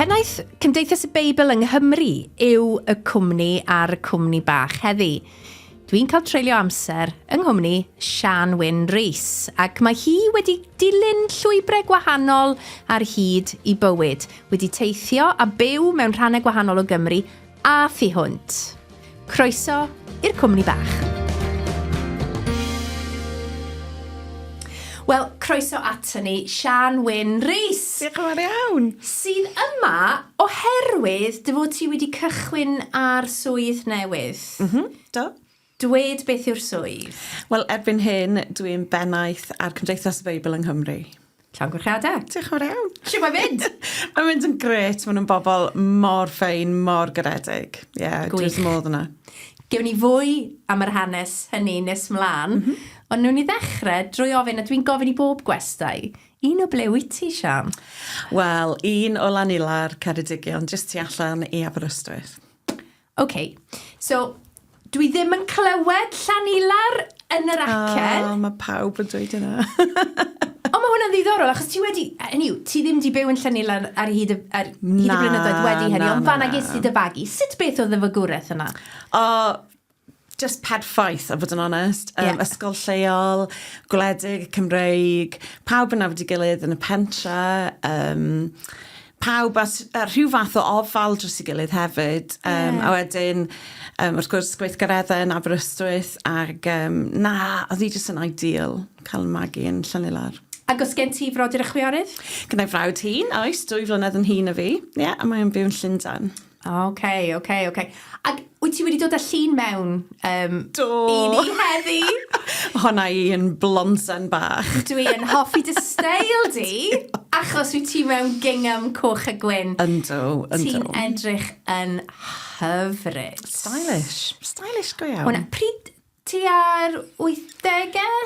Pennaeth Cymdeithas y Beibl yng Nghymru yw y cwmni a'r Cwmni Bach heddi. Dwi'n cael treulio amser yng Nghymru Siân Wyn Rees, ac mae hi wedi dilyn llwybrau gwahanol ar hyd i bywyd, wedi teithio a byw mewn rhannau gwahanol o Gymru a thu hwnt. Croeso i'r Cwmni Bach. Wel, croeso ato ni, Siân Wyn Rees. Diolch yn fawr iawn. Sydd yma oherwydd dy fod ti wedi cychwyn ar swydd newydd. Do. Dwed beth yw'r swydd? Wel, erbyn hyn, dwi'n bennaeth ar Cymdeithas y Beibl yng Nghymru. Llawn gwrchiadau. Diolch yn fawr iawn. Siw mae'n mynd? Mae'n mynd yn gret, maen nhw'n bobl mor ffein, mor garedig. Dwi'n modd yna. Gewn ni fwy am yr hanes hynny nes mlaen, ond nhw'n i ddechrau drwy ofyn, a dwi'n gofyn i bob gwestai, un o ble wyt ti, Sian? Wel, un o Lanilar, Ceredigion, jyst tu allan i Aberystwyth. OK, so dwi ddim yn clywed Lanilar yn yr acen. Mae pawb yn dweud yna. Ond mae hwnna'n ddiddorol, achos ti wedi, ti ddim wedi byw yn Lanilar ar hyd y blynyddoedd wedi hynny, ond fanna ges ti dy fagu. Sut beth oedd y fagwraeth yna? Just perffaith, a fod yn onest. Ysgol lleol, gwledig, Cymreig, pawb yn nabod i gilydd yn y pentra, pawb a rhyw fath o ofal dros i gilydd hefyd. A wedyn, wrth gwrs, gweithgareddau yn Aberystwyth, ac oedd hi jyst yn ideal cael magu yn Lanilar. Ac os gen ti frodyr y chwiorydd? Gyda'i frawd hun, oes, 2 flynedd yn hun o fi. A mae'n byw yn Llundain. OK. Ac wyt ti wedi dod â llun mewn Do! I ni heddi? Honna i yn blonsen bach. Dwi yn hoffi dy steil di, achos wyt ti mewn gingham coch a gwyn. Yndw. Ti'n edrych yn hyfryd. Stylish go iawn. Hwna, pryd ti ar 80au?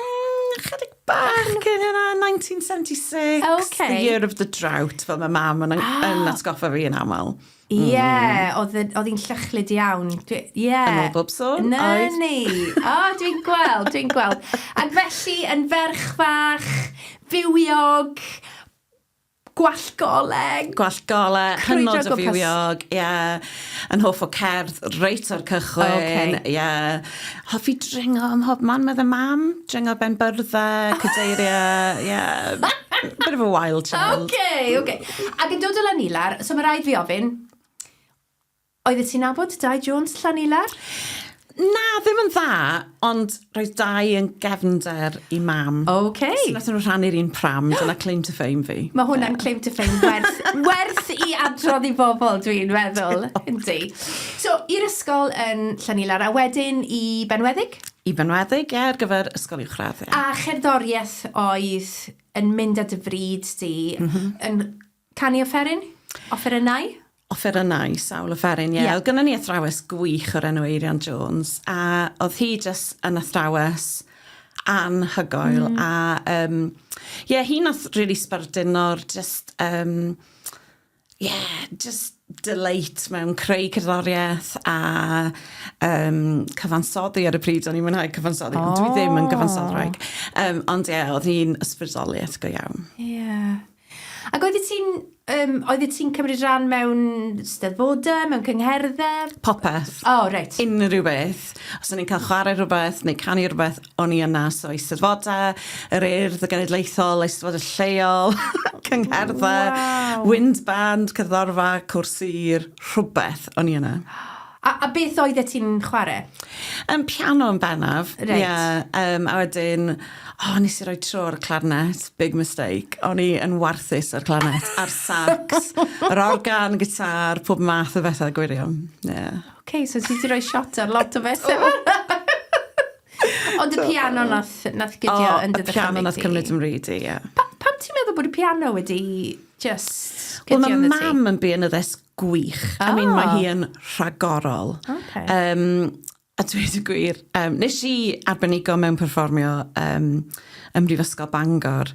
Chydig bach yn yna, 1976. Okay. The year of the drought, fel mae mam yn atgoffa fi yn aml. Oedd hi'n llychlyd iawn. Yn ôl bob sôn. Dwi'n gweld. Ac felly, yn ferch fach, fywiog, gwallgoleg. Hynod o fywiog, yn hoff o cerdd, reit o'r cychwyn, hoffi dringo ym mhob man, meddwl mam, dringo ben byrddau, cadeiriau, bit of a wild child. OK. Ac yn dod o Lanilar, so mae rhaid fi ofyn, oedd ti'n nabod Dai Jones Lanilar? Na, ddim yn dda, ond roedd Dai yn gefnder i mam. OK. So nathon nhw rhannu'r un pram, dyna claim to fame fi. Mae hwnna'n claim to fame werth i adrodd i bobl, dwi'n meddwl. Yndi. So, i'r ysgol yn Lanilar, a wedyn i Benweddig? I Benweddig, ar gyfer ysgol uwchradd. A cherddoriaeth oedd yn mynd at y fryd di, yn canu offeryn? Offerynnau? Offerynnau, sawl offeryn, ie. Oedd gynnon ni athrawes gwych o'r enw Eirian Jones, a oedd hi jyst yn athrawes anhygoel, a hi nath really sbardino'r just delight mewn creu cerddoriaeth a cyfansoddi ar y pryd. O'n i'n mwynhau cyfansoddi, ond dwi ddim yn gyfansoddwraig. Ond oedd hi'n ysbrydoliaeth go iawn. Ac oedd ti'n cymryd rhan mewn steddfodau, mewn cyngherddau? Popeth. Reit. Unrhyw beth. Os o'n i'n cael chwarae rhywbeth neu canu rhywbeth, o'n i yna. So eisteddfodau, yr Urdd y Genedlaethol, eisteddfodau lleol, cyngherddau, wind band, cyddorfa, cwrsir, rhywbeth, o'n i yna. A beth oedd ti'n chwarae? Piano yn bennaf. Reit. A wedyn, nes i roi tro ar y clarnet, big mistake. O'n i yn warthus ar clarnet, ar sax, yr organ, gitar, pob math o bethau gwirion. OK, so ti wedi rhoi shot ar lot o bethau. Ond y piano nath gydio yn dy ddechrau. Y piano nath cymryd ymryd i, Pam ti'n meddwl bod y piano wedi just gydio yn yn dy ti? Wel, mae mam yn bioneddus gwych. Mae hi yn rhagorol. A dweud y gwir, nes i arbenigo mewn perfformio ym Mhrifysgol Bangor,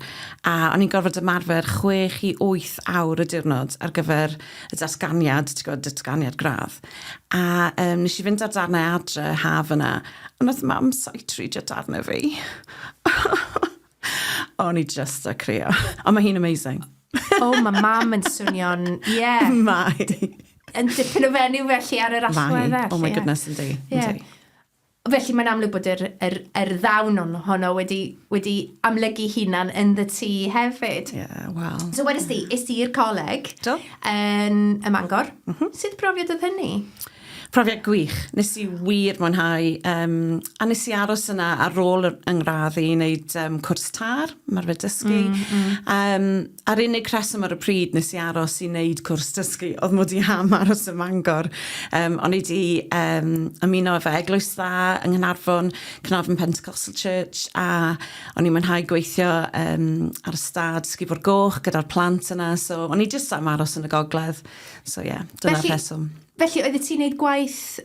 a o'n i'n gorfod ymarfer 6 i 8 awr y diwrnod ar gyfer y datganiad, datganiad gradd. A nes i fynd ar darnau adre haf yna, a nath mam sight-readio darnau fi. O'n i just a crio. Ond mae hi'n amazing. mae mam yn swnio'n, Mae. yn dipyn o fenyw felly ar yr allweddau. Oh my goodness, yndi. Felly mae'n amlwg bod yr ddawn honno wedi amlygu hunan yn the tŷ hefyd. Wow. So wedys di, is di i'r coleg yn y Mangor. Sut brofiad oedd hynny? Profiad gwych. Nes i wir mwynhau. A nes i aros yna ar ôl yng ngradd i wneud cwrs tar, marfer dysgu. A'r unig reswm ar y pryd nes i aros i wneud cwrs dysgu, oedd mod i am aros y Mangor. O'n i di ymuno efo eglwys dda yng Nghaernarfon, Cynarfon Pentecostal Church, a o'n i'n mwynhau gweithio ar y stad Sgifo'r Goch gyda'r plant yna, so o'n i jyst am aros yn y gogledd. So dyna'r reswm. Felly, oedd ti wneud gwaith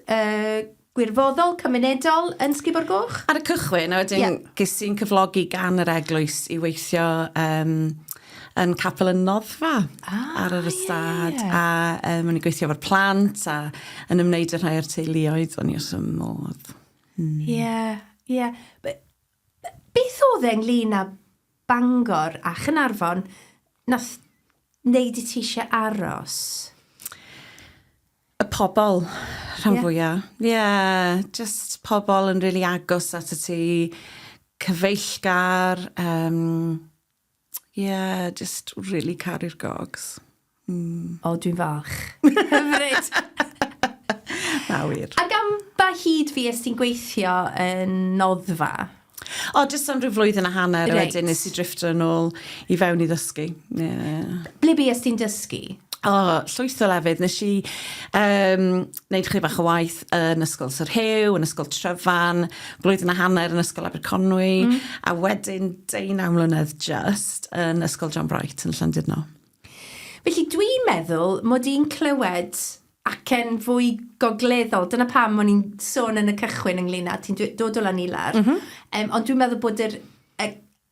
gwirfoddol, cymunedol yn Sgifo'r Goch? Ar y cychwyn, a wedyn ges i'n cyflogi gan yr eglwys i weithio yn capel y noddfa ar yr ystad. A o'n i gweithio efo'r plant a yn ymwneud â rhai o'r teuluoedd, o'n i os ym modd. Beth oedd ynglyn â Bangor a Chynarfon nath wneud i ti eisiau aros? Y pobl, rhan fwyaf. Just pobl yn really agos at y ti, cyfeillgar, just really caru'r gogs. O, dwi'n falch. Hyfryd. Na wir. Ac am ba hyd fi ys ti'n gweithio yn noddfa? Just am rhyw flwyddyn a hanner, wedyn nes i drifto yn ôl i fewn i ddysgu. Ble bi ys ti'n dysgu? Llwyth o lefydd. Nes i wneud chydig bach o waith yn ysgol Sir Hew, yn ysgol Tryfan, blwyddyn a hanner yn ysgol Aberconwy, a wedyn 19 mlynedd just yn ysgol John Bright yn Llandudno. Felly dwi'n meddwl mod i'n clywed ac yn fwy gogleddol. Dyna pam o'n i'n sôn yn y cychwyn ynglyn â ti'n dod o Lanilar. Ond dwi'n meddwl bod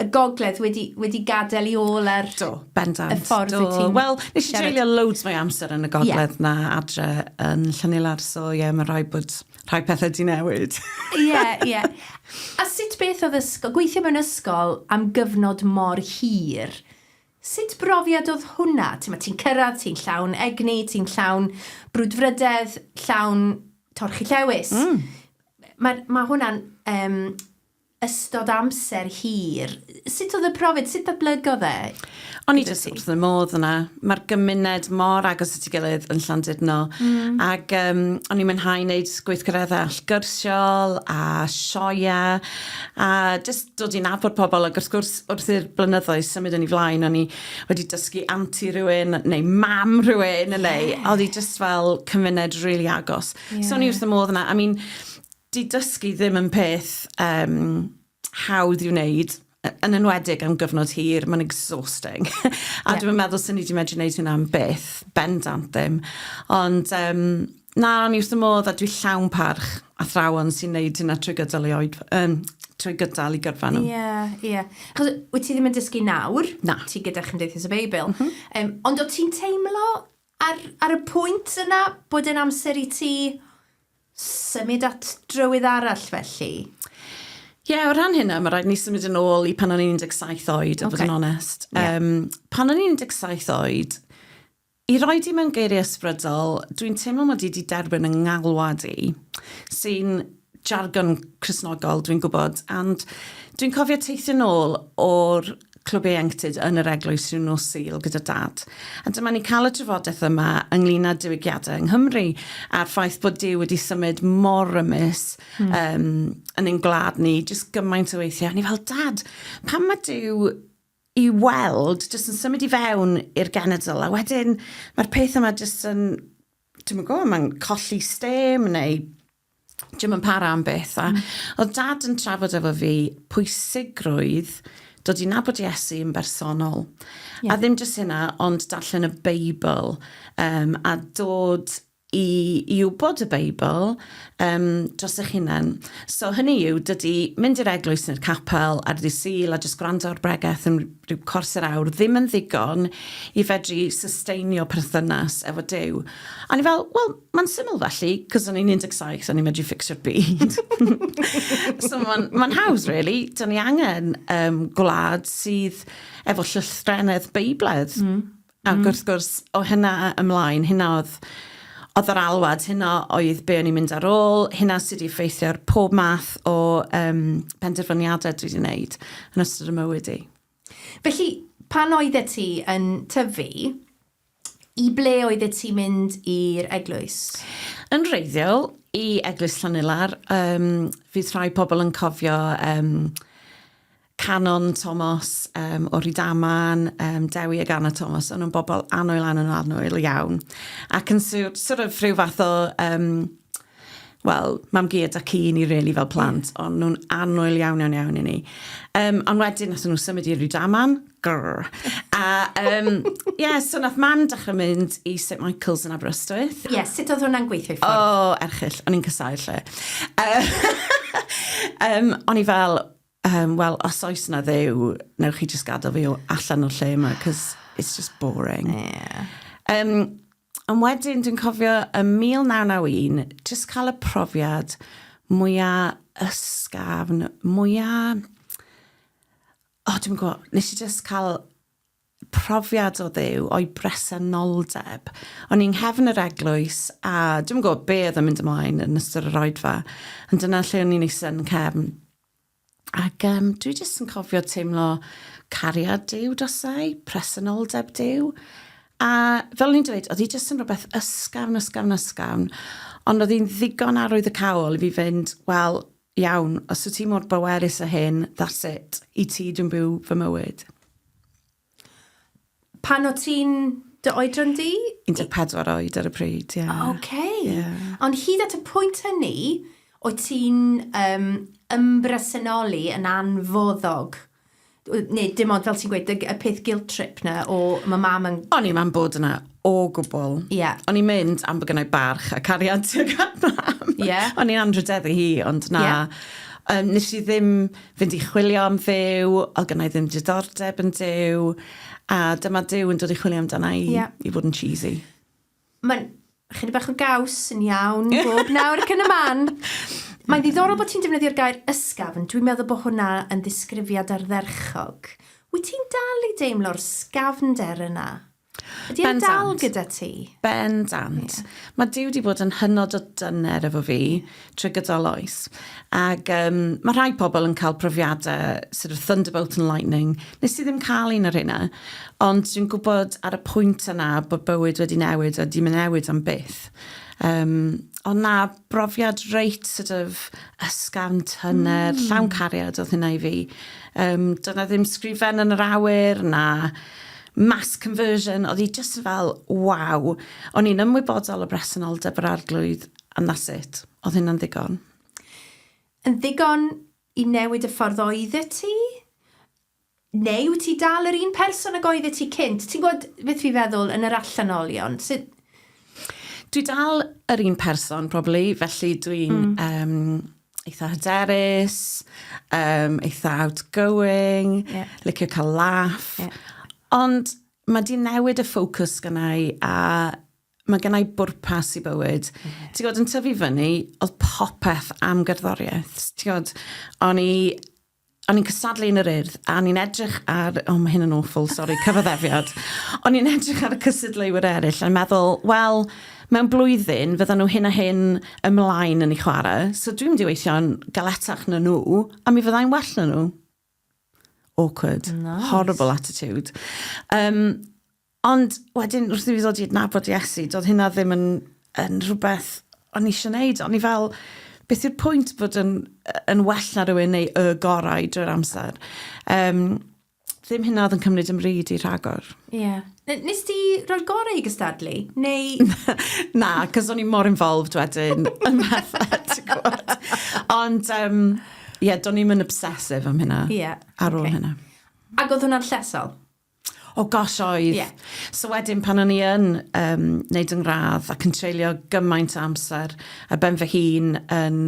y gogledd wedi gadael i ôl ar bendant. Y ffordd wyt ti'n... Wel, nes i treulio loads mwy amser yn y gogledd na adre yn Lanilar, so mae rhaid bod rhai pethau di newid. A sut beth oedd ysgol? Gweithio mewn ysgol am gyfnod mor hir. Sut brofiad oedd hwnna? Ti'n cyrraedd, ti'n llawn egni, ti'n llawn brwdfrydedd, llawn torchi llewis. Mae hwnna'n ystod amser hir. Sut oedd y profiad? Sut datblygodd e? O'n i jyst wrth y modd yna. Mae'r gymuned mor agos at ei gilydd yn Llandudno. Ac o'n i'n mwynhau wneud gweithgareddau allgyrsiol a sioia. A jyst dod i'n nabod pobl. Ac wrth gwrs, wrth i'r blynyddoedd symud yn ei flaen, o'n i wedi dysgu anti rhywun, neu mam rhywun, neu oedd i jyst fel cymuned really agos. So o'n i wrth y modd yna. I mean, di dysgu ddim yn peth hawdd i'w wneud, yn enwedig am gyfnod hir, mae'n exhausting. A dwi'n meddwl sy'n ni wedi medru wneud hynna am byth, bendant ddim. Ond o'n i wrth y modd a dwi llawn parch a thrawon sy'n wneud hynna trwy gydal i gyrfa nhw. Chos wyt ti ddim yn dysgu nawr? Na. Ti gyda Cymdeithas y Beibl. Ond o ti'n teimlo ar y pwynt yna bod yn amser i ti symud at drywydd arall felly? O ran hynna, mae rhaid ni symud yn ôl i pan o'n i'n 17 oed, a fod yn onest. Pan o'n i'n 17 oed, i roi di mewn geiriau ysbrydol, dwi'n teimlo mod i wedi derbyn yng ngalwad i, sy'n jargon Cristnogol, dwi'n gwybod, and dwi'n cofio teithio nôl o'r clwb ieuenctid yn yr eglwys rhyw nos Sul gyda dad. A dyma ni cael y trafodaeth yma ynglyn â diwygiadau yng Nghymru a'r ffaith bod Duw wedi symud mor ymys yn ein gwlad ni, jyst gymaint o weithiau. A ni fel, Dad, pan mae Duw i weld, jyst yn symud i fewn i'r genedl, a wedyn mae'r peth yma jyst yn, dwi'n gwybod, mae'n colli stem neu dim yn para am beth. A oedd Dad yn trafod efo fi pwysigrwydd dod i nabod Iesu yn bersonol. A ddim jyst hynna, ond darllen y Beibl a dod i wybod y Beibl dros eich hunain. So hynny yw, dydy mynd i'r eglwys yn y capel ar dydd Sul a jyst gwrando ar bregaeth yn rhyw cors yr awr ddim yn ddigon i fedru susteinio perthynas efo Duw. A ni fel, wel, mae'n syml felly, cos o'n i'n 17, o'n i'n medru ffixio'r byd. So mae'n haws, really. Dyna ni angen gwlad sydd efo llythrenedd Beibledd. Ac wrth gwrs, o hynna ymlaen, hynna oedd yr alwad, hynna oedd be o'n i'n mynd ar ôl, hynna sydd wedi effeithio ar pob math o penderfyniadau dwi wedi wneud yn ystod y mywyd i. Felly, pan oeddet ti yn tyfu, i ble oeddet ti'n mynd i'r eglwys? Yn reiddiol, i eglwys Lanilar, fydd rhai pobl yn cofio Canon Thomas o Rydaman, Dewi ag Anna Thomas, o'n nhw'n bobl annwyl iawn. Ac yn sort of rhyw fath o, mam gyd ac un i really fel plant, ond nhw'n annwyl iawn i ni. Ond wedyn, nath nhw symud i Rydaman, grrr. A, so nath mam dechrau mynd i St Michael's yn Aberystwyth. Sut oedd hwnna'n gweithio i ffordd? O, erchill, o'n i'n cysau'r lle. O'n i fel, os oes na ddew, newch chi just gadael fi allan o'r lle yma, because it's just boring. Ond wedyn, dwi'n cofio, y 1991, just cael y profiad mwyaf ysgafn, mwyaf... dwi'n gwybod, nes i just cael profiad o ddew o'i bresenoldeb. O'n i'n nghefn yr eglwys, a dwi'n gwybod be oedd yn mynd ymlaen yn ystod yr oedfa, ond dyna lle o'n i'n eistedd yn cefn. Ac dwi jyst yn cofio teimlo cariad Duw dosau, presenoldeb Duw. A fel ni'n dweud, oedd hi jyst yn rhywbeth ysgafn, ond oedd hi'n ddigon arwydd y cawl i fi fynd, wel, iawn, os wyt ti mor bwerus a hyn, that's it, i ti dwi'n byw fy mywyd. Pan o ti'n dy oedran di? 14 oed ar y pryd, ie. Yeah. Ond hyd at y pwynt hynny, oedd ti'n ymbrasenoli yn anfoddog? Neu dim ond fel ti'n gweud, y peth guilt trip na o mae mam yn... O'n i'n bod yna o gwbl. O'n i'n mynd am bod gynnau barch a cariad tuag at mam. O'n i'n andrydeddu hi, ond na. Nes i ddim fynd i chwilio am ddew, oedd gynnau ddim diddordeb yn dew, a dyma dew yn dod i chwilio amdana i fod yn cheesy. Mae'n chydig bach o gaws yn iawn, bob nawr ac yn y man. Mae'n ddiddorol bod ti'n defnyddio'r gair ysgafn. Dwi'n meddwl bod hwnna yn ddisgrifiad ardderchog. Wyt ti'n dal i deimlo'r sgafnder yna? Ydy e'n dal gyda ti? Bendant. Mae Duw wedi bod yn hynod o dyner efo fi trwy gydol oes. Ac mae rhai pobl yn cael profiadau, sort of thunderbolt and lightning. Nes i ddim cael un ar hynna, ond dwi'n gwybod ar y pwynt yna bod bywyd wedi newid a dim yn newid am byth. Ond na, brofiad reit sort of ysgafn tyner, llawn cariad oedd hynna i fi. Dyna ddim sgrifen yn yr awyr, na mass conversion, oedd hi just fel, waw. O'n i'n ymwybodol o bresenoldeb yr arglwydd, and that's it. Oedd hynna'n ddigon. Yn ddigon i newid y ffordd oeddet ti? Neu wyt ti dal yr un person ag oeddet ti cynt? Ti'n gwybod beth fi feddwl yn yr allanolion? Dwi dal yr un person, probably, felly dwi'n eitha hyderus, eitha outgoing, licio cael laugh. Ond mae di newid y ffocws gynnau a mae gynnau bwrpas i bywyd. Ti'n gwybod, yn tyfu fyny, oedd popeth am gerddoriaeth. Ti'n gwybod, o'n i'n cystadlu yn yr urdd, a o'n i'n edrych ar... mae hyn yn awful, sorry, cyfaddefiad. O'n i'n edrych ar y cystadleuwyr eraill a'n meddwl, wel, mewn blwyddyn, fydden nhw hyn a hyn ymlaen yn ei chwarae, so dwi'n mynd i weithio'n galetach na nhw, a mi fyddai'n well na nhw. Awkward. Nice. Horrible attitude. Ond wedyn, wrth i fi ddod i adnabod Iesu, doedd hynna ddim yn rhywbeth o'n i eisiau gwneud. O'n i fel, beth yw'r pwynt bod yn well na rhywun neu y gorau drwy'r amser. Ddim hynna oedd yn cymryd ymryd i rhagor. Nes ti roi'r gorau i gystadlu? Neu... Na, cos o'n i mor involved wedyn yn bethau, ti'n gwybod. Ond, do'n i'n mynd obsessive am hynna ar ôl hynna. Ac oedd hwnna'n llesol? O gosh oedd. So wedyn pan o'n i yn neud yn gradd ac yn treulio gymaint amser a ben fy hun yn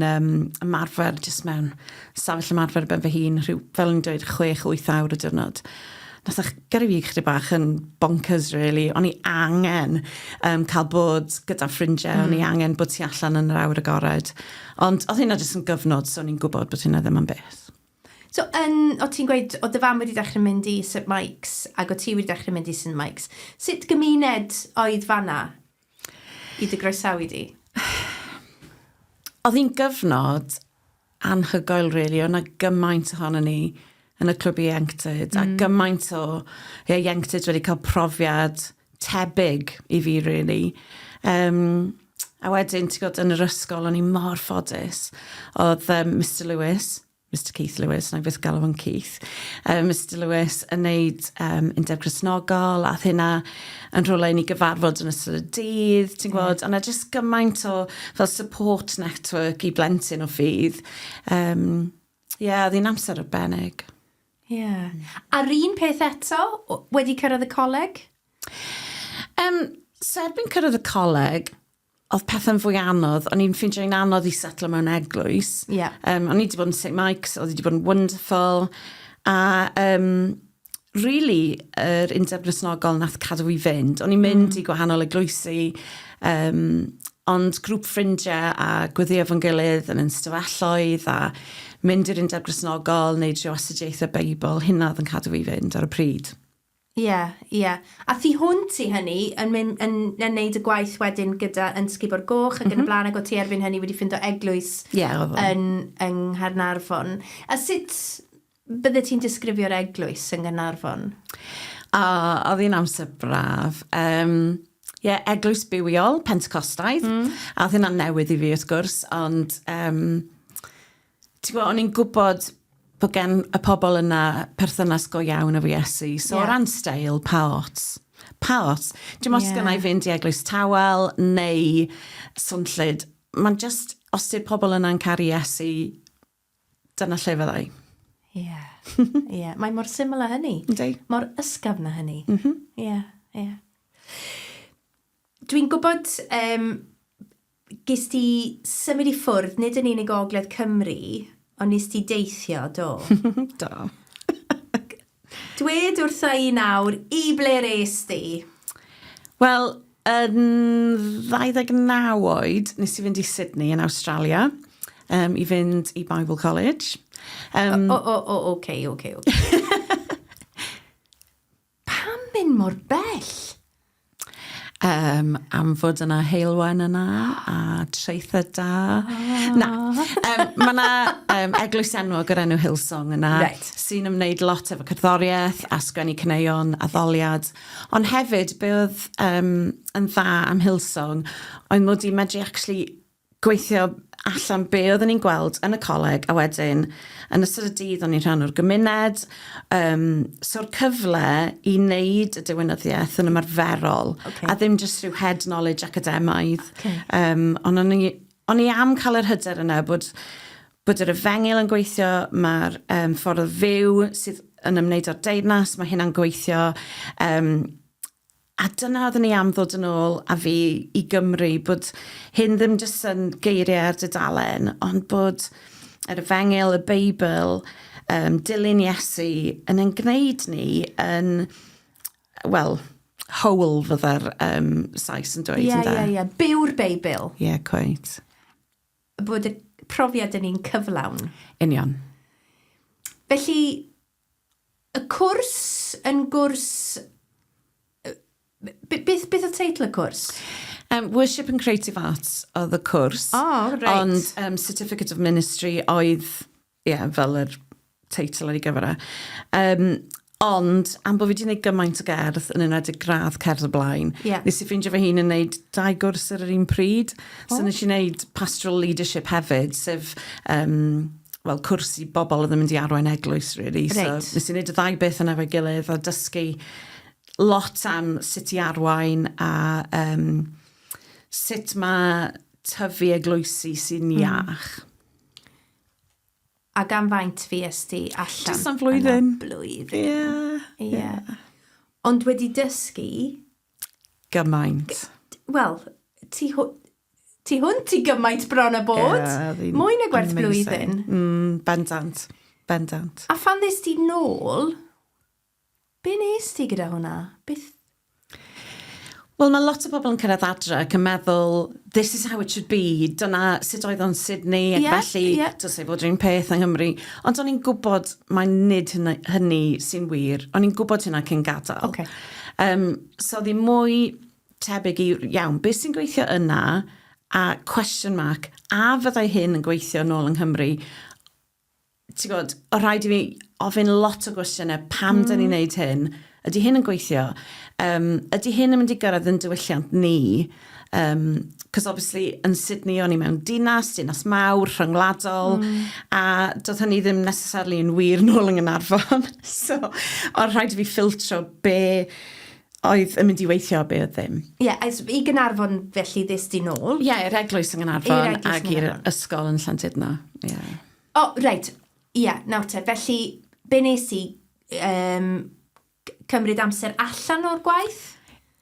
ymarfer jyst mewn safell ymarfer ben fy hun, fel yn dweud 6-8 awr y diwrnod. Nath eich gyrru fi chydig bach yn bonkers, really. O'n i angen cael bod gyda ffrindiau, o'n i angen bod ti allan yn yr awr agored. Ond oedd hynna jyst yn gyfnod, so o'n i'n gwybod bod hynna ddim yn beth. So, o ti'n gweud, o dy fam wedi dechrau mynd i St Mike's ac o ti wedi dechrau mynd i St Mike's. Sut gymuned oedd fanna i dy groesawu di? Oedd hi'n gyfnod anhygoel, really. O'na gymaint ohono ni yn y clwb ieuenctid, a gymaint o ieuenctid wedi cael profiad tebyg i fi, really. A wedyn, ti'n gwybod, yn yr ysgol, o'n i mor ffodus. Oedd Mr Keith Lewis, na i byth galw fo'n Keith, Mr Lewis yn neud undeb Gristnogol, a hynna yn rhywle i ni gyfarfod yn ystod y dydd, ti'n gwybod, a na jyst gymaint o fel support network i blentyn o ffydd. Oedd hi'n amser arbennig. A'r un peth eto, wedi cyrraedd y coleg? So erbyn cyrraedd y coleg, oedd pethau'n fwy anodd. O'n i'n ffeindio'n anodd i setlo mewn eglwys. O'n i wedi bod yn St Mike's, oedd wedi bod yn wonderful. A really, yr undeb Gristnogol nath cadw i fynd. O'n i'n mynd i gwahanol eglwysi, ond grŵp ffrindiau a gweddio fo'n gilydd yn ystafelloedd a mynd i'r undeb Gristnogol, neud rhyw astudiaethau Beibl, hynna oedd yn cadw i fynd ar y pryd. A thi hwnt i hynny yn neud y gwaith wedyn gyda yn Sgubor Goch ac yn y blaen ac o ti erbyn hynny wedi ffindo eglwys yn Nghaernarfon. A sut bydde ti'n disgrifio'r eglwys yn Nghaernarfon? Oedd hi'n amser braf. Eglwys bywiol, Pentecostaidd. A oedd hynna'n newydd i fi wrth gwrs, ond o'n i'n gwybod bod gen y pobl yna perthynas go iawn efo Iesu. So o ran steil, paot. Dim os gynnau fynd i eglwys tawel neu swnllyd. Mae'n just, os ydy'r pobl yna'n caru Iesu, dyna lle fyddai. Mae mor syml â hynny. Ynddi. Mor ysgafn â hynny. Dwi'n gwybod ges ti symud i ffwrdd, nid yn unig o Ogledd Cymru, ond nes ti deithio, do? Do. Dwed wrtha i nawr, i ble res ti? Wel, yn 29 oed, nes i fynd i Sydney yn Australia, i fynd i Bible College. Okay. Pam mynd mor bell? Am fod yna heilwen yna a treitha da. Mae yna eglwys enwog yr enw Hillsong yna sy'n ymwneud lot efo cerddoriaeth a sgwennu caneuon, addoliad. Ond hefyd, be oedd yn dda am Hillsong, oedd mod i medru actually gweithio allan be oedden ni'n gweld yn y coleg a wedyn yn ystod y dydd o'n i'n rhan o'r gymuned. So'r cyfle i wneud y diwinyddiaeth yn ymarferol a ddim just rhyw head knowledge academaidd. Ond o'n i am cael yr hyder yna bod yr efengil yn gweithio, mae'r ffordd fyw sydd yn ymwneud o'r deyrnas, mae hynna'n gweithio. A dyna oedden ni am ddod yn ôl a fi i Gymru, bod hyn ddim jyst yn geiriau ar dudalen, ond bod yr efengil, y Beibl, dilyn Iesu yn gwneud ni yn, whole fydda'r Sais yn dweud. Byw'r Beibl. Quite. Bod y profiad yn un cyflawn. Union. Felly, y cwrs yn gwrs... Beth oedd teitl y cwrs? Worship and Creative Arts oedd y cwrs. Ond Certificate of Ministry oedd, fel yr teitl ar ei gyfer. Ond, am bod fi wedi gwneud gymaint o gerdd yn enwedig gradd cerdd o blaen, nes i ffeindio fy hun yn gwneud 2 gwrs ar yr un pryd. So nes i wneud pastoral leadership hefyd, sef cwrs i bobl oedd yn mynd i arwain eglwys, really. So nes i wneud y 2 beth yn efo'i gilydd a dysgu lot am sut i arwain a sut mae tyfu eglwysi sy'n iach. A gan faint fi esti allan? Just am flwyddyn. Ond wedi dysgu? Gymaint. Wel, ti hwn ti gymaint bron a bod? Mwy na gwerth blwyddyn? Bendant. A phan ddys ti nôl... Be nes ti gyda hwnna? Beth? Wel, mae lot o bobl yn cyrraedd adre ac yn meddwl, this is how it should be. Dyna sut oedd o'n Sydney, ac felly, does ei fod rhywun peth yng Nghymru. Ond o'n i'n gwybod, mae nid hynny sy'n wir. O'n i'n gwybod hynna cyn gadael. Okay. So ddim mwy tebyg i, iawn, beth sy'n gweithio yna, a question mark, a fyddai hyn yn gweithio nôl yng Nghymru. Ti'n gwybod, o rhaid i fi ofyn lot o gwestiynau, pam dyn ni'n neud hyn? Ydy hyn yn gweithio? Ydy hyn yn mynd i gyrraedd yn diwylliant ni? Cos obviously yn Sydney o'n i mewn dinas mawr, rhyngwladol, a doedd hynny ddim necessarily yn wir nôl yng Nghaernarfon. So, o'n rhaid i fi ffiltro be oedd yn mynd i weithio a be oedd ddim. Ie, i Gaernarfon felly ddys di nôl? Ie, i'r eglwys yng Nghaernarfon ac i'r ysgol yn Llandudno. O, reit. Ie, nawr te. Felly, be nes i cymryd amser allan o'r gwaith?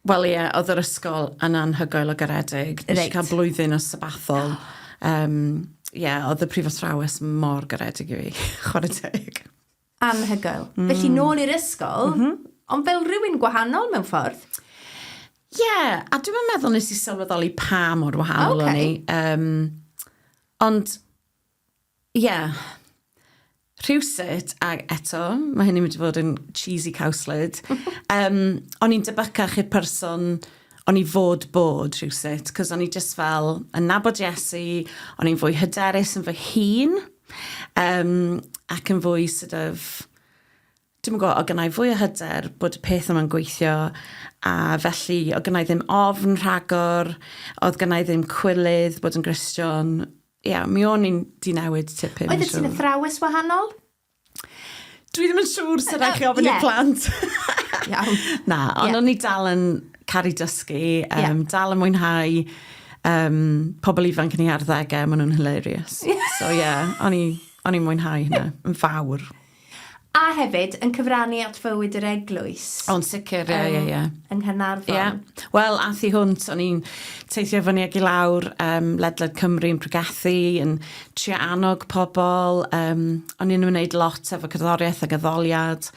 Wel ie, oedd yr ysgol yn anhygoel o garedig. Nes i cael blwyddyn o sabathol. Oedd y prifathrawes mor garedig i fi, chwarae teg. Anhygoel. Felly nôl i'r ysgol, ond fel rhywun gwahanol mewn ffordd? Ie, a dwi'n meddwl nes i sylweddoli pa mor wahanol o'n i. Ond, ie, rhywsut, a eto, mae hynny'n mynd i fod yn cheesy cawslyd, o'n i'n debycach i'r person o'n i fod rhywsut, cos o'n i just fel yn nabod Iesu, o'n i'n fwy hyderus yn fy hun, ac yn fwy sort of, dwi'n gwybod, o gynnau fwy o hyder bod y peth yma'n gweithio, a felly o gynnau ddim ofn rhagor, oedd gynnau ddim cwylydd bod yn Gristion. Mi o'n i'n dinewid tipyn. Oedd ti'n athrawes wahanol? Dwi ddim yn siŵr sy'n rhaid chi ofyn i plant. Na, ond o'n i dal yn caru dysgu, dal yn mwynhau pobl ifanc yn ei arddegau, maen nhw'n hilarious. So o'n i'n mwynhau hynna, yn fawr. A hefyd, yn cyfrannu at fywyd yr eglwys. O'n sicr, ie. Yng Nghaernarfon. Wel, ath i hwnt, o'n i'n teithio fyny ag i lawr, ledled Cymru yn pregethu, yn trio annog pobl, o'n i'n wneud lot efo cerddoriaeth ag addoliad,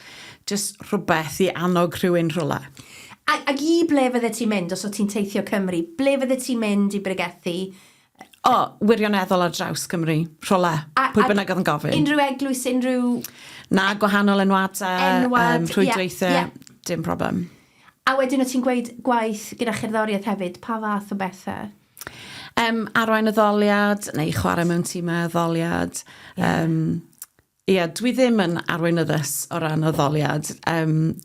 just rhywbeth i annog rhywun rhywle. Ac i ble fydde ti'n mynd os o ti'n teithio Cymru? Ble fydde ti'n mynd i bregethu? Wirioneddol ar draws Cymru, rhywle, pwy bynnag oedd yn gofyn. Unrhyw eglwys, unrhyw... Na, gwahanol enwadau, rhwydweithio, dim problem. A wedyn o ti'n gweud gwaith gyda cherddoriaeth hefyd, pa fath o bethau? Arwain addoliad, neu chwarae mewn tîmau addoliad. Dwi ddim yn arweinyddus o ran addoliad.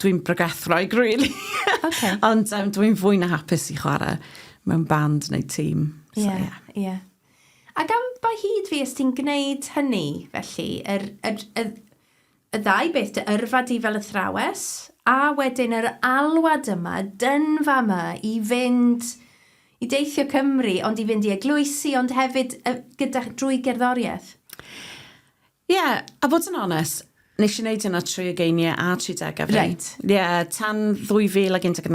Dwi'n bregethroeg, really. Ond dwi'n fwy na hapus i chwarae mewn band neu tîm. Ie. Ac am ba hyd fi, os ti'n gwneud hynny, felly, y ddau beth, dy yrfa di fel athrawes, a wedyn yr alwad yma, dynfa yma, i fynd i deithio Cymru, ond i fynd i eglwysi, ond hefyd drwy gerddoriaeth. A fod yn onest, nes i wneud yna 30 a 30 fi. Right. Tan 2019,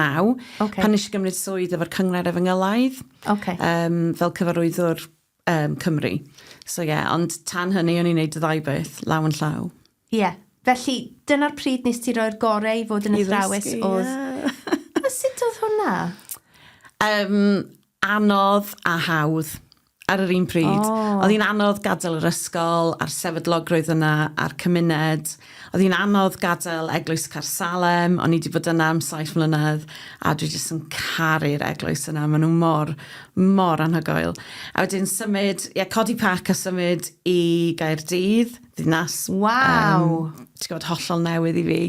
pan nes i gymryd swydd efo'r cyngred efengylaidd, fel cyfarwyddwr Cymru. So ond tan hynny o'n i'n neud y ddau beth, law yn llaw. Felly dyna'r pryd nes ti roi'r gorau i fod yn athrawes oedd... A sut oedd hwnna? Anodd a hawdd ar yr un pryd. Oedd hi'n anodd gadael yr ysgol, a'r sefydlogrwydd yna, a'r cymuned. Oedd hi'n anodd gadael eglwys Caersalem, o'n i wedi bod yna am 7 mlynedd, a dwi jyst yn caru'r eglwys yna. Maen nhw mor anhygoel. A wedyn codi pac a symud i Nghaerdydd, ddinas. Waw! Ti'n gwybod, hollol newydd i fi.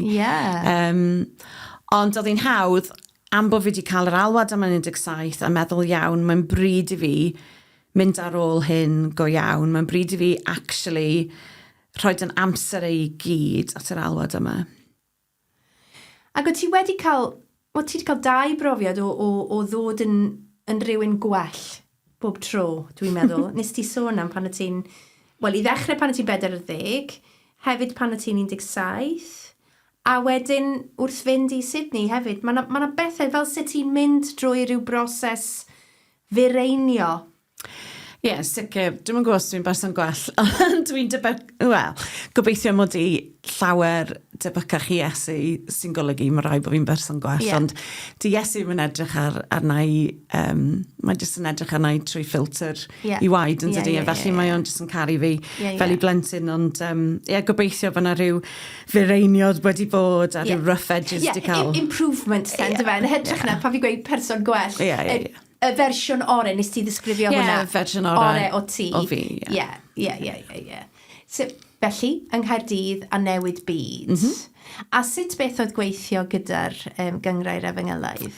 Ond oedd hi'n hawdd, am bod fi wedi cael yr alwad am 17 a meddwl iawn, mae'n bryd i fi mynd ar ôl hyn go iawn. Mae'n bryd i fi actually rhoi yn amser ei gyd at yr alwad yma. Ac o ti wedi cael 2 brofiad o ddod yn rhywun gwell bob tro, dwi'n meddwl. Nes ti sôn am pan o ti'n... Wel, i ddechrau pan o ti'n 40, hefyd pan o ti'n 17, a wedyn wrth fynd i Sydney hefyd. Mae yna bethau fel sut ti'n mynd drwy rhyw broses fireinio. Ie, sicr. Dwi'n gwybod os dwi'n berson gwell, ond dwi'n gobeithio mod i llawer debycach i Iesu sy'n golygu mae rai bod fi'n berson gwell, ond di Iesu yn edrych arna i, mae jyst yn edrych arna i trwy ffilter i waed yn dydi, felly mae o'n jyst yn caru fi fel i blentyn, ond gobeithio bod yna rhyw fireiniod wedi bod a rhyw rough edges wedi cael. Improvement, yn hytrach na pa fi gweud person gwell. Y fersiwn ore, nes ti ddisgrifio hwnna? Ie, fersiwn ore o ti. O fi, Ie. So, felly, yng Nghaerdydd a newid byd. A sut beth oedd gweithio gyda'r gyngrau'r Efengylau?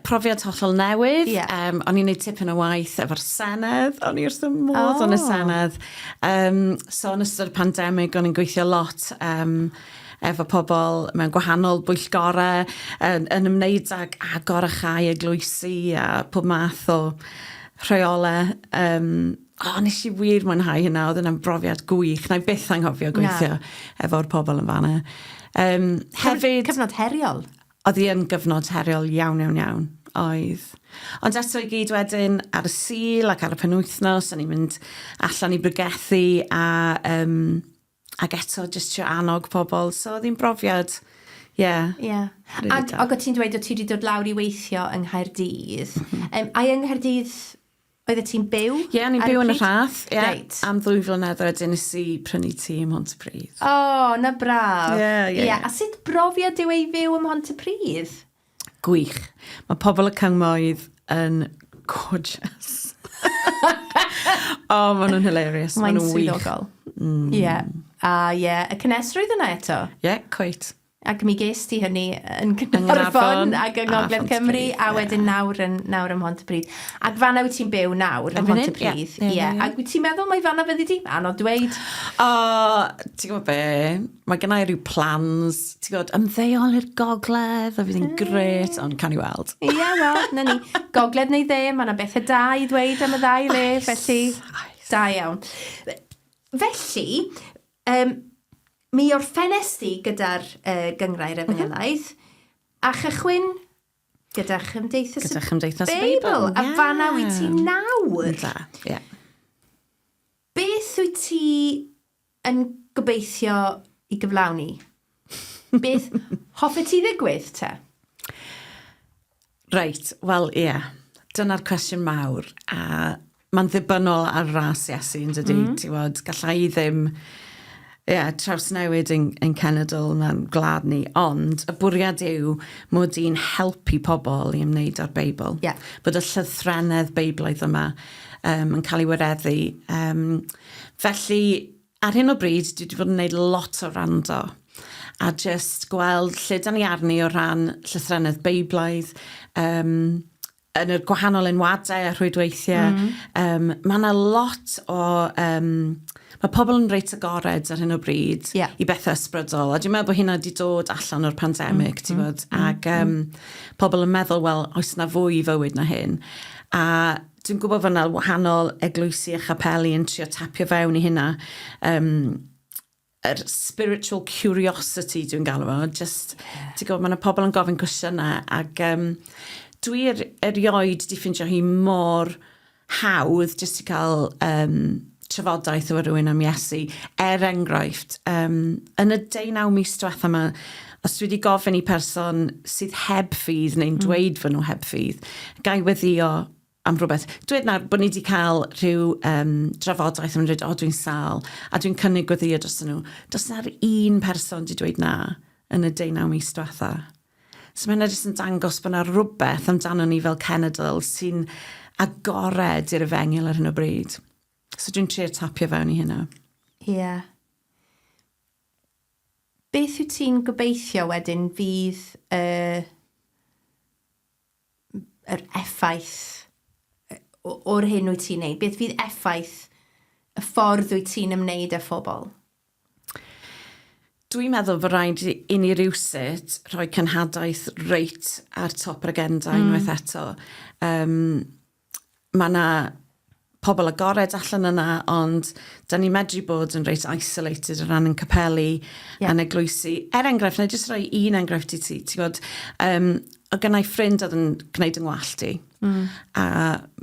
Profiad hollol newydd. O'n i'n neud tipyn o waith efo'r Senedd. O'n i wrth y modd o'n y Senedd. So, yn ystod y pandemig, o'n i'n gweithio lot efo pobl mewn gwahanol bwyllgorau yn ymwneud ag agor a chai eglwysi a pob math o rheolau. Nes i wir mwynhau hynna, oedd yna'n brofiad gwych. Na i byth anghofio gweithio efo'r pobl yn fanna. Hefyd... Cyfnod heriol? Oedd hi yn gyfnod heriol iawn. Oedd. Ond eto i gyd wedyn ar y sul ac ar y penwythnos, o'n i'n mynd allan i brygethu ac eto jyst trio annog pobl. So oedd hi'n brofiad, Ac o ti'n dweud o ti wedi dod lawr i weithio yng Nghaerdydd. A yng Nghaerdydd oedd ti'n byw? O'n i'n byw yn y rhath. Am 2 flynedd wedyn nes i prynu tŷ ym Mhontypridd. Na braf. A sut brofiad yw ei fyw ym Mhontypridd? Gwych. Mae pobl y cyngmoedd yn gorgeous. Maen nhw'n hilarious. Mae'n swyddogol. Y cynesrwydd yna eto? Cweit. Ac mi ges ti hynny yn Gaernarfon ac yng Ngogledd Cymru a wedyn nawr ym Mhontypridd. Ac fanna wyt ti'n byw nawr ym Mhontypridd. Ac wyt ti'n meddwl mai fanna fyddi di? Anodd dweud. Ti'n gwybod be? Mae gennau rhyw plans. Ti'n gwybod, ymddeol i'r Gogledd, a fydd hi'n gret, ond can i weld. Na ni. Gogledd neu dde, mae yna bethau da i ddweud am y ddau le, felly da iawn. Felly, mi orffennes ti gyda'r gyngrau'r Efengylaeth a chychwyn gyda Cymdeithas Beibl. A fanna wyt ti nawr. Beth wyt ti yn gobeithio i gyflawni? Beth hoffe ti ddigwydd te? Reit, wel, dyna'r cwestiwn mawr. A mae'n ddibynnol ar ras Iesu yn dydi. Gallai i ddim trawsnewid yn cenedl na'n gwlad ni, ond y bwriad yw mod i'n helpu pobl i ymwneud â'r Beibl. Bod y llythrennedd Beiblaidd yma yn cael ei wireddu. Felly, ar hyn o bryd, dwi wedi fod yn gwneud lot o rando a just gweld lle da ni arni o ran llythrennedd Beiblaidd, yn y gwahanol enwadau a rhwydweithiau. Mae yna lot o... Mae pobl yn reit agored ar hyn o bryd i bethau ysbrydol. A dwi'n meddwl bod hynna wedi dod allan o'r pandemig, ti'n bod? Ac pobl yn meddwl, wel, oes yna fwy i fywyd na hyn. A dwi'n gwybod bod yna wahanol eglwysi a chapeli yn trio tapio fewn i hynna. Spiritual curiosity, dwi'n galw fo. Just, ti'n gwybod, mae yna pobl yn gofyn cwestiynau. Ac dwi erioed di ffindio hi mor hawdd jyst i cael... trafodaeth o rhywun am Iesu. Enghraifft, yn y 19 mis diwetha yma, os dwi wedi gofyn i person sydd heb ffydd neu'n dweud fy nhw heb ffydd, gai weddio am rhywbeth. Dweud nawr bod ni wedi cael rhyw drafodaeth yn dweud, dwi'n sal, a dwi'n cynnig weddio dros nhw. Does na'r un person wedi dweud na yn y 19 mis diwetha. So mae yna jyst yn dangos bod yna rhywbeth amdano ni fel cenedl sy'n agored i'r Efengyl ar hyn o bryd. So dwi'n trio tapio fewn i hynna. Beth wyt ti'n gobeithio wedyn fydd yr effaith o'r hyn wyt ti'n neud? Beth fydd effaith y ffordd wyt ti'n ymwneud â phobl? Dwi'n meddwl bod rhaid i ni rywsut rhoi cynhadaeth reit ar top yr agenda unwaith eto. Mae yna pobl agored allan yna, ond da ni medru bod yn reit isolated o ran yn capeli a'n eglwysi. Enghraifft, na jyst rhoi un enghraifft i ti. Ti'n gwybod, o gynnau ffrind oedd yn gwneud yng ngwallt i. A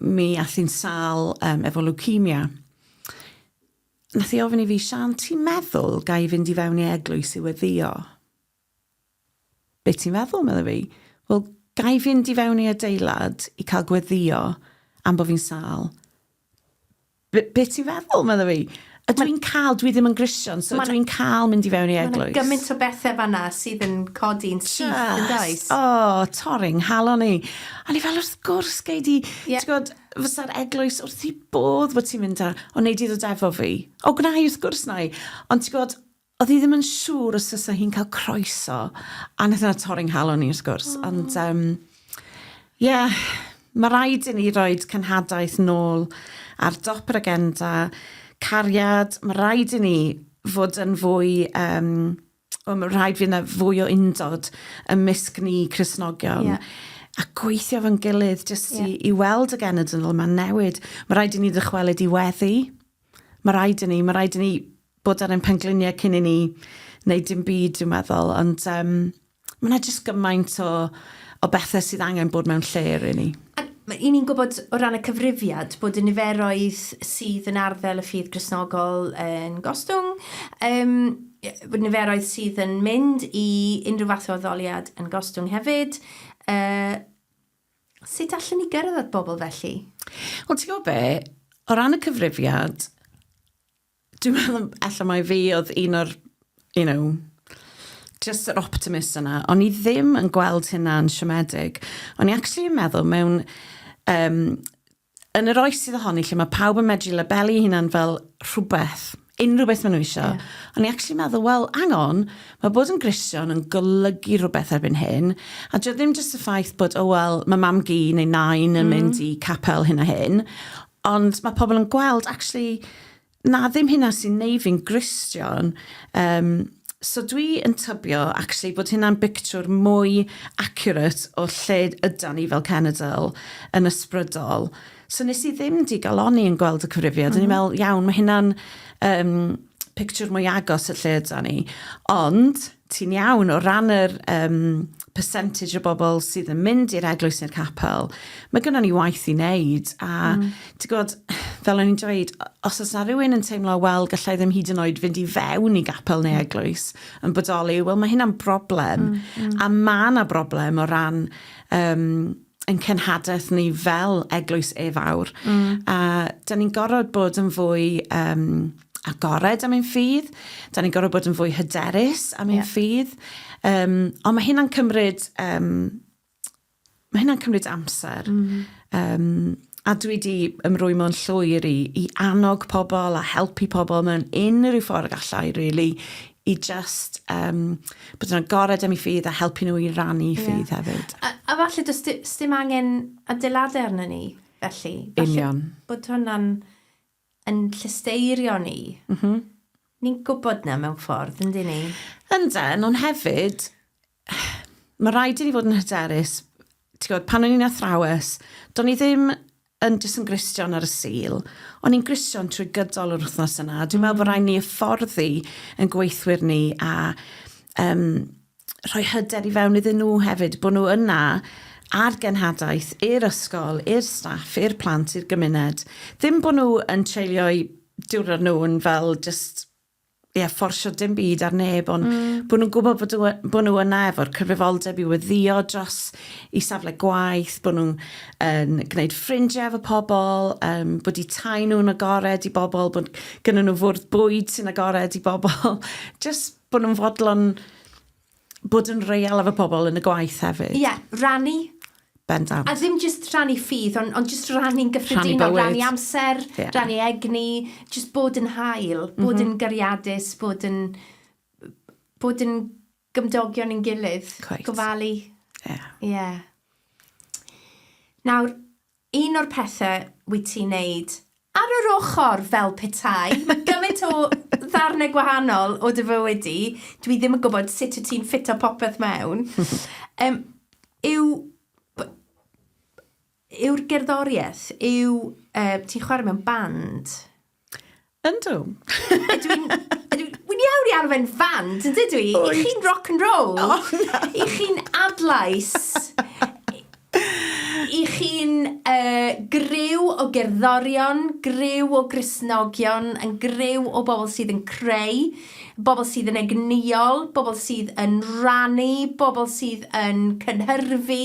mi ath hi'n sal efo leukemia. Nath hi ofyn I fi, Sian, ti'n meddwl gai fynd I fewn I eglwys I weddio? Be ti'n meddwl, medda fi? Wel, gai fynd I fewn I adeilad I cael gweddio am bo fi'n sal. Be ti'n feddwl, medda fi? Dwi ddim yn Grisian, so dwi'n cael mynd I fewn I eglwys. Mae'n gymaint o bethau fanna sydd yn codi'n syth yn does. Torring, halon ni. A ni fel wrth gwrs gei di, ti'n gwybod, fysa'r eglwys wrth I bodd bod ti'n mynd ar, o neud I ddod efo fi. O gwna I wrth gwrs na I. Ond ti'n gwybod, oedd hi ddim yn siŵr os fysa hi'n cael croeso. A nath yna torring halon ni wrth gwrs. Ond, mae rhaid I ni roed cynhadaeth nôl ar dop yr agenda, cariad, mae rhaid I ni fod yn fwy, mae rhaid fi yna fwy o undod ymysg ni Cresnogion. A gweithio fo'n gilydd jyst I weld y genedl yma'n newid. Mae rhaid I ni ddychwelyd I weddi. Mae rhaid I ni bod ar ein pengliniau cyn I ni wneud dim byd, dwi'n meddwl. Ond mae yna jyst gymaint o bethau sydd angen bod mewn lle I ni. I ni'n gwybod o ran y cyfrifiad bod y niferoedd sydd yn arddel y ffydd Gristnogol yn gostwng, bod niferoedd sydd yn mynd I unrhyw fath o ddoliad yn gostwng hefyd. Sut allan ni gyrraedd at bobl felly? Wel, ti'n gwybod be, o ran y cyfrifiad, dwi'n meddwl allan mai fi oedd un o'r, just yr optimist yna. O'n I ddim yn gweld hynna'n siomedig. O'n I actually yn meddwl mewn yn yr oes sydd ohoni lle mae pawb yn medru labelu hynna'n fel rhywbeth, unrhyw beth maen nhw eisiau. O'n I actually meddwl, wel, angon, mae bod yn Grisian yn golygu rhywbeth erbyn hyn, a dwi ddim just y ffaith bod, mae mam gi neu nain yn mynd I capel hyn a hyn, ond mae pobl yn gweld, actually, na ddim hynna sy'n neud fi'n Grisian. So dwi yn tybio, actually, bod hynna'n pictiwr mwy accurate o lle ydan ni fel cenedl yn ysbrydol. So nes I ddim digaloni yn gweld y cyfrifiad. O'n i'n meddwl, iawn, mae hynna'n pictiwr mwy agos y lle ydan ni. Ond, ti'n iawn, o ran yr percentage o bobl sydd yn mynd i'r eglwys i'r capel, mae gynnon ni waith I wneud. A ti'n gwybod, fel o'n i'n dweud, os oes na rhywun yn teimlo, wel, gallai ddim hyd yn oed fynd I fewn I gapel neu eglwys yn bodoli, wel, mae hynna'n broblem. A mae yna broblem o ran yn cenhadaeth ni fel eglwys efawr. A da ni'n gorfod bod yn fwy agored am ein ffydd. Da ni'n gorfod bod yn fwy hyderus am ein ffydd. Ond mae hynna'n cymryd amser. A dwi wedi ymrwymo yn llwyr I annog pobl a helpu pobl mewn unrhyw ffordd gallai, really, I just bod yn agored am ei ffydd a helpu nhw I rannu ffydd hefyd. A falle does dim angen adeiladau arna ni, felly? Union. Bod hwnna'n yn llysteirio ni. Ni'n gwybod na mewn ffordd, yndyn ni? Ynden, ond hefyd, mae rhaid I ni fod yn hyderus. Ti'n gwybod, pan o'n i'n athrawes, do'n I ddim yn jyst yn Grisian ar y sil, ond ni'n Grisian trwy gydol yr wythnos yna. Dwi'n meddwl bod rhaid ni hyfforddi yn gweithwyr ni a rhoi hyder I fewn iddyn nhw hefyd, bod nhw yna a'r genhadaeth, i'r ysgol, i'r staff, i'r plant, i'r gymuned. Ddim bod nhw yn treulio'i diwrnod nhw yn fel just fforsio dim byd ar neb, ond bod nhw'n gwybod bod nhw yna efo'r cyfrifoldeb I weddio dros I safle gwaith, bod nhw'n gwneud ffrindiau efo pobl, bod I tai nhw'n agored I bobl, bod gyda nhw fwrdd bwyd sy'n agored I bobl. Just bod nhw'n fodlon bod yn real efo pobl yn y gwaith hefyd. Rannu. Bendant. A ddim just rannu ffydd, ond just rannu'n gyffredinol, rannu amser, rannu egni, just bod yn hael, bod yn gariadus, bod yn gymdogion yn gilydd. Quite. Gofalu. Nawr, un o'r pethau wyt ti'n neud ar yr ochr fel petai, mae gymaint o ddarnau gwahanol o dy fywyd I, dwi ddim yn gwybod sut wyt ti'n ffito popeth mewn, yw'r gerddoriaeth, ti'n chwarae mewn band? Yndw. Wy'n iawn I arfen band, yn dydw I? I chi'n rock and roll? I chi'n adlais? I chi'n griw o gerddorion, griw o grisnogion, yn griw o bobl sydd yn creu, bobl sydd yn egnïol, bobl sydd yn rannu, bobl sydd yn cynhyrfu.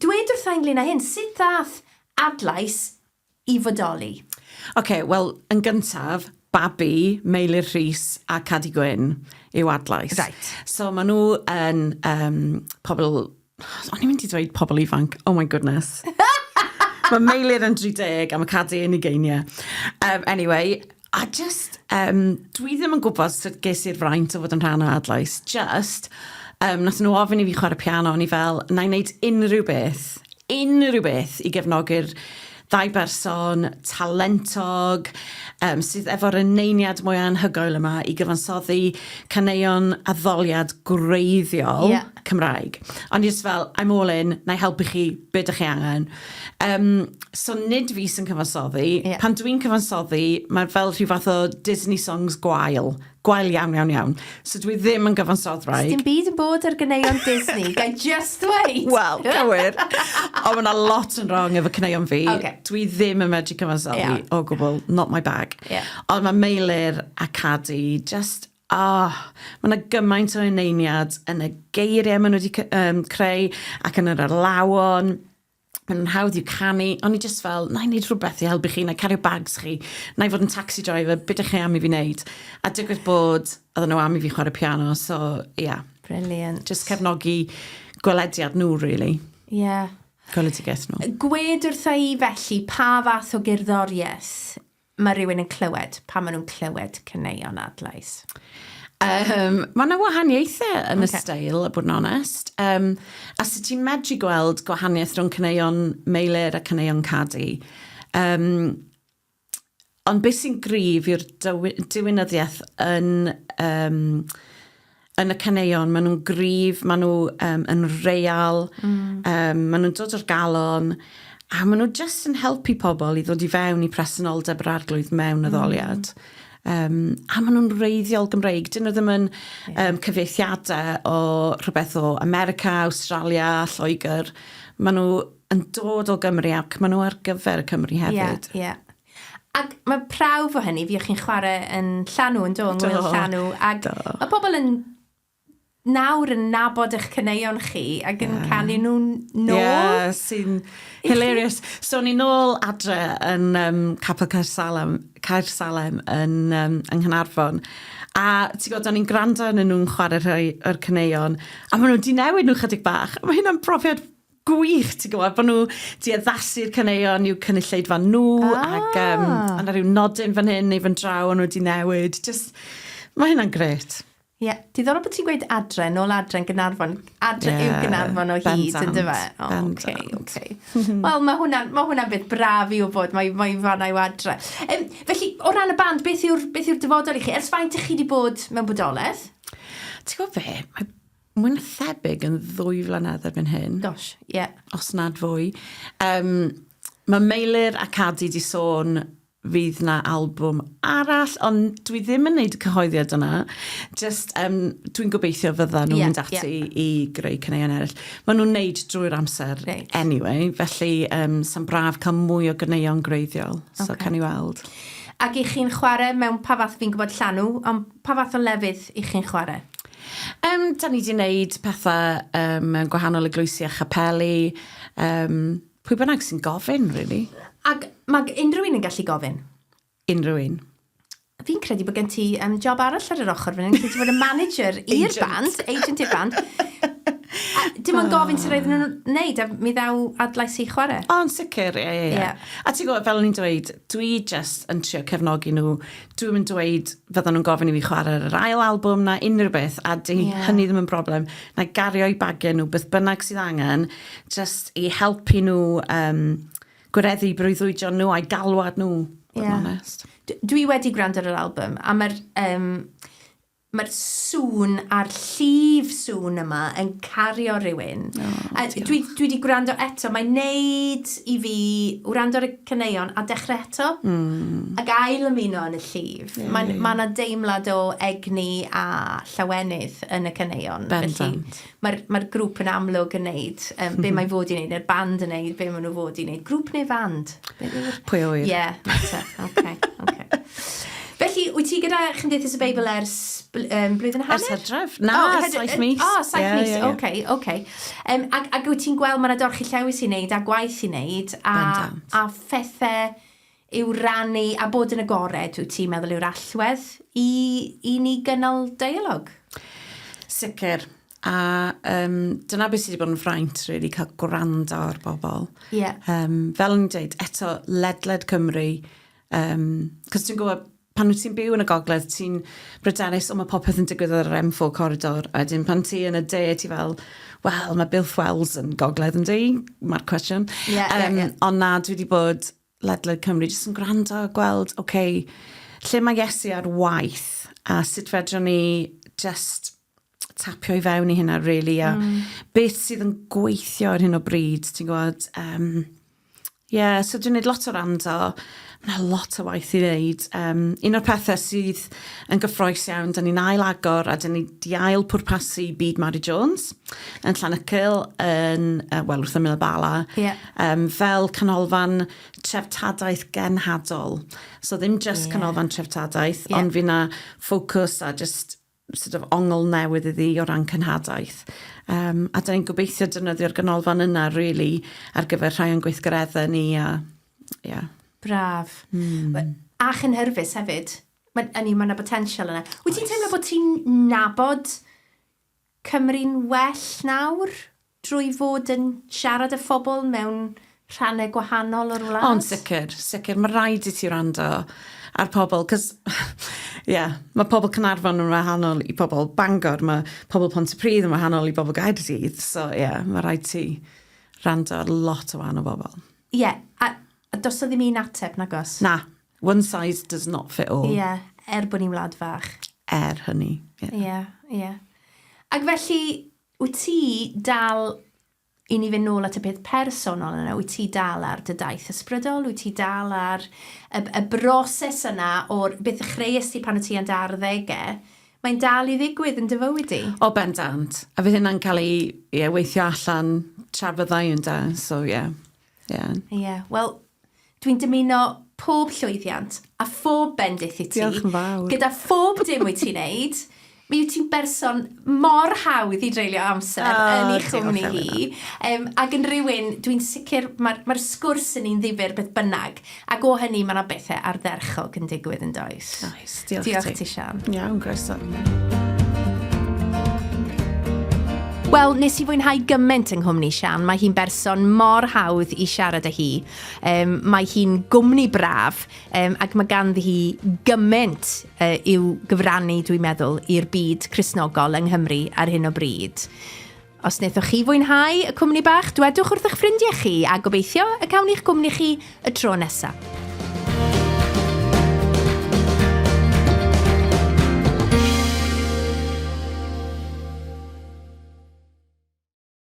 Dweud wrtha ynglyn â hyn, sut ddath adlais i fodoli? Wel, yn gyntaf, babi, Meilir Rees a Cadi Gwyn yw adlais. Right. So maen nhw yn pobl... O'n i'n mynd i dweud pobl ifanc. Oh my goodness. Mae Meilir yn 30 a mae Cadi yn 20. Anyway, a just... dwi ddim yn gwybod sut ges i'r fraint o fod yn rhan o adlais. Just... nath nhw ofyn i fi chwarae piano, o'n i fel, na i wneud unrhyw beth i gefnogi'r ddau berson talentog sydd efo'r yneiniad mwy anhygoel yma i gyfansoddi caneuon addoliad gwreiddiol Cymraeg. Ond just fel, I'm all in, na i helpu chi, beth ydych chi angen. So nid fi sy'n cyfansoddi. Pan dwi'n cyfansoddi, mae'n fel rhyw fath o Disney songs gwael iawn. So dwi ddim yn gyfansoddwraig. Dim byd yn bod ar ganeuon Disney, gai just dweud. Wel, cywir. Ond mae yna lot yn wrong efo caneuon fi. Okay. Dwi ddim yn medru cyfansoddi o gwbl, not my bag. Ond mae Meilir a Cadi, just, mae yna gymaint o yneiniad yn y geiriau maen nhw wedi creu ac yn yr arlawon. Mae'n hawdd i'w canu, ond i just fel, na i wneud rhywbeth i helpu chi, na i cario bags chi, na i fod yn taxi driver, beth ydych chi am i fi wneud. A digwydd bod, oedden nhw am i fi chwarae piano, so, Brilliant. Just cefnogi gwelediad nhw, really. Gweledigaeth nhw. Gwed wrtha i felly, pa fath o gerddoriaeth mae rhywun yn clywed, pa maen nhw'n clywed caneuon adlais? Mae yna wahaniaethau yn y steil, a bod yn onest. A sut ti'n medru gweld gwahaniaeth rhwng caneuon Meilir a caneuon Cadi. Ond beth sy'n gryf yw'r diwinyddiaeth yn y caneuon. Maen nhw'n gryf, maen nhw yn real, maen nhw'n dod o'r galon, a maen nhw just yn helpu pobl i ddod i fewn i presenoldeb yr arglwydd mewn addoliad. A maen nhw'n reiddiol Gymreig. Dyn nhw ddim yn cyfieithiadau o rhywbeth o America, Australia, Lloegr. Maen nhw yn dod o Gymru ac maen nhw ar gyfer y Cymru hefyd. Ac mae prawf o hynny, fi o'ch chi'n chwarae yn llanw, yn do, yng Ngwyl Llanw. Ac mae pobl yn nawr yn nabod eich caneuon chi ac yn canu nhw'n nôl. Sy'n hilarious. So, ni nôl adre yn Capel Caersalem yn Nghanarfon. A ti'n gwybod, o'n i'n gwrando yn nhw'n chwarae yr caneuon. A maen nhw wedi newid nhw chydig bach. Mae hynna'n profiad gwych, ti'n gwybod, bod nhw wedi addasu'r caneuon i'w cynulleidfa nhw. Ac yna rhyw nodyn fan hyn neu fan draw o'n nhw wedi newid. Just, mae hynna'n gret. Diddorol bod ti'n gweud adre, nôl adre yn Gynarfon. Adre yw Gynarfon o hyd, yn dyfa? Okay. Wel, mae hwnna'n beth braf i wybod, mae fanna i'w adre. Felly, o ran y band, beth yw'r dyfodol i chi? Ers faint ych chi wedi bod mewn bodolaeth? Ti'n gwybod fe? Mae'n thebyg yn 2 flynedd erbyn hyn. Gosh, Os nad fwy. Mae Meilir a Cadi di sôn fydd na albwm arall, ond dwi ddim yn gwneud y cyhoeddiad yna. Just, dwi'n gobeithio fydda nhw'n mynd ati i greu caneuon eraill. Maen nhw'n neud drwy'r amser anyway, felly sa'n braf cael mwy o ganeuon greiddiol, so can i weld. Ac i chi'n chwarae mewn pa fath, fi'n gwybod llanw, ond pa fath o lefydd i chi'n chwarae? Da ni wedi gwneud pethau mewn gwahanol eglwysi a chapeli. Pwy bynnag sy'n gofyn, really. Ac mae unrhyw un yn gallu gofyn? Unrhyw un. Fi'n credu bod gen ti job arall ar yr ochr fan hyn. Credu bod y manager i'r band, agent i'r band. Dim ond gofyn sy'n rhaid nhw'n wneud, a mi ddaw adlais i chwarae. O'n sicr, ie. A ti'n gwybod, fel ni'n dweud, dwi just yn trio cefnogi nhw. Dwi'n mynd dweud fyddan nhw'n gofyn i fi chwarae yr ail albwm na unrhyw beth, a hynny ddim yn broblem. Na gario i bagiau nhw, beth bynnag sydd angen, just i helpu nhw gwireddu breuddwydion nhw a'i galwad nhw, bod yn onest. Dwi wedi gwrando ar yr albwm, a mae'r mae'r sŵn a'r llif sŵn yma yn cario rhywun. Dwi wedi gwrando eto, mae'n neud i fi wrando'r caneuon a dechrau eto, ac ail ymuno yn y llif. Mae yna deimlad o egni a llawenydd yn y caneuon. Bendant. Mae'r grŵp yn amlwg yn neud, be mae fod i wneud, neu'r band yn neud, be maen nhw fod i wneud. Grŵp neu band? Pwy oer? Ie, okay. Felly, wyt ti gyda Cymdeithas y Beibl ers blwyddyn hanner? Ers Hydref? Na, 7 mis. 7 mis, oce. Ac wyt ti'n gweld mae'na dorchu llewis i wneud a gwaith i wneud a phethau i'w rannu a bod yn agored, wyt ti'n meddwl yw'r allwedd i ni gynnal deialog? Sicr. A dyna beth sydd wedi bod yn ffraint, really, cael gwrando ar bobl. Fel o'n i'n dweud, eto, ledled Cymru. Cos ti'n gwybod, pan wyt ti'n byw yn y gogledd, ti'n bryderus, mae popeth yn digwydd ar yr M4 corridor, a dyn pan ti yn y de, ti fel, wel, mae Bill Wells yn gogledd yn di, mae'r cwestiwn. Ond na, dwi wedi bod ledled Cymru, jyst yn gwrando, gweld, lle mae Iesu ar waith, a sut fedrwn ni just tapio i fewn i hynna, really, a beth sydd yn gweithio ar hyn o bryd, ti'n gwybod, so dwi'n gwneud lot o rando, mae'n lot o waith i wneud. Un o'r pethau sydd yn gyffroes iawn, da ni'n ail-agor a da ni di ail-pwrpasu byd Mary Jones yn Llanycyl, wrth ymyl y Bala, fel canolfan treftadaeth genhadol. So ddim just canolfan treftadaeth, ond fi na ffocws a just sort of ongl newydd iddi o ran cynhadaeth. A da ni'n gobeithio defnyddio'r ganolfan yna, really, ar gyfer rhai o'n gweithgareddau ni. Braf. A chynhyrfus hefyd. Mae yna potensial yna. Wyt ti'n teimlo bod ti'n nabod Cymru'n well nawr drwy fod yn siarad y phobl mewn rhannau gwahanol o'r wlad? Ond sicr. Mae rhaid i ti rando ar pobl, cos mae pobl Cynarfon yn wahanol i pobl Bangor, mae pobl Pontypridd yn wahanol i pobl Nghaerdydd, so mae rhaid ti rando ar lot o wahanol bobl. A dos o ddim un ateb, nag os? Na, one size does not fit all. Bod ni'n wlad fach. Hynny. Ac felly, wyt ti dal, i ni fynd nôl at y peth personol yna, wyt ti dal ar dy daith ysbrydol, wyt ti dal ar y broses yna o'r beth y chreus ti pan o ti yn 10 mae'n dal i ddigwydd yn dy fywyd i? O bendant. A fydd hynna'n cael ei weithio allan tra byddai yn da, so Wel, dwi'n dymuno pob llwyddiant a phob bendith i ti. Diolch yn fawr. Gyda phob dim wyt ti'n neud, mi wyt ti'n berson mor hawdd i dreulio amser yn ei chwmni hi. Ac yn rhywun, dwi'n sicr, mae'r sgwrs yn un ddifyr beth bynnag. Ac o hynny, mae yna bethau ardderchog yn digwydd yn does. Nice, diolch ti, Sian. Iawn, groeso. Wel, nes i fwynhau gymaint yng Nghymru, Sian. Mae hi'n berson mor hawdd i siarad â hi. Mae hi'n gwmni braf, ac mae ganddi hi gymaint i'w gyfrannu, dwi'n meddwl, i'r byd Cristnogol yng Nghymru ar hyn o bryd. Os wnaethoch chi fwynhau y Cwmni Bach, dwedwch wrth eich ffrindiau chi a gobeithio y cawn i'ch cwmni chi y tro nesaf.